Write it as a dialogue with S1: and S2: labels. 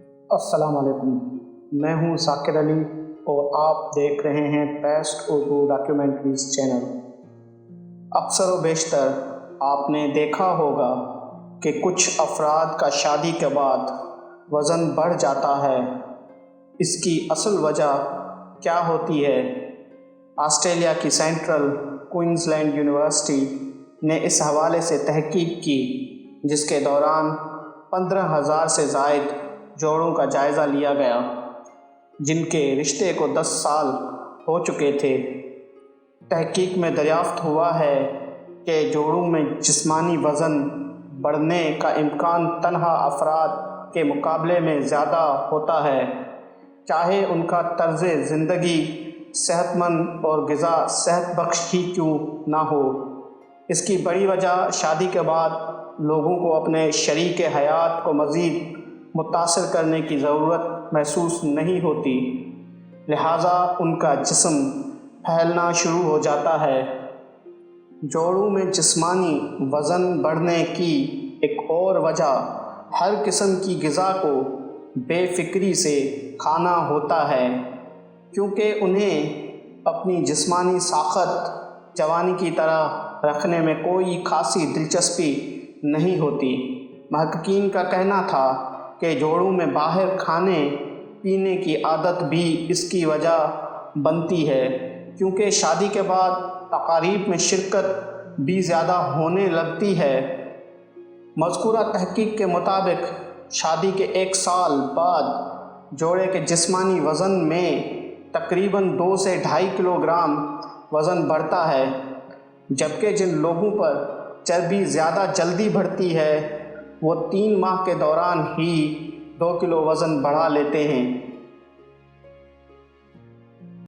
S1: السلام علیکم، میں ہوں ذاکر علی اور آپ دیکھ رہے ہیں بیسٹ اردو ڈاکیومنٹریز چینل۔ اکثر و بیشتر آپ نے دیکھا ہوگا کہ کچھ افراد کا شادی کے بعد وزن بڑھ جاتا ہے۔ اس کی اصل وجہ کیا ہوتی ہے؟ آسٹریلیا کی سینٹرل کوئنزلینڈ یونیورسٹی نے اس حوالے سے تحقیق کی، جس کے دوران 15,000 سے زائد جوڑوں کا جائزہ لیا گیا جن کے رشتے کو 10 سال ہو چکے تھے۔ تحقیق میں دریافت ہوا ہے کہ جوڑوں میں جسمانی وزن بڑھنے کا امکان تنہا افراد کے مقابلے میں زیادہ ہوتا ہے، چاہے ان کا طرز زندگی صحت مند اور غذا صحت بخش ہی کیوں نہ ہو۔ اس کی بڑی وجہ شادی کے بعد لوگوں کو اپنے شریک حیات کو مزید متاثر کرنے کی ضرورت محسوس نہیں ہوتی، لہٰذا ان کا جسم پھیلنا شروع ہو جاتا ہے۔ جوڑوں میں جسمانی وزن بڑھنے کی ایک اور وجہ ہر قسم کی غذا کو بے فکری سے کھانا ہوتا ہے، کیونکہ انہیں اپنی جسمانی ساخت جوانی کی طرح رکھنے میں کوئی خاصی دلچسپی نہیں ہوتی۔ محققین کا کہنا تھا کہ جوڑوں میں باہر کھانے پینے کی عادت بھی اس کی وجہ بنتی ہے، کیونکہ شادی کے بعد تقاریب میں شرکت بھی زیادہ ہونے لگتی ہے۔ مذکورہ تحقیق کے مطابق شادی کے 1 سال بعد جوڑے کے جسمانی وزن میں تقریباً 2 سے 2.5 کلو گرام وزن بڑھتا ہے، جبکہ جن لوگوں پر چربی زیادہ جلدی بڑھتی ہے وہ 3 ماہ کے دوران ہی 2 کلو وزن بڑھا لیتے ہیں۔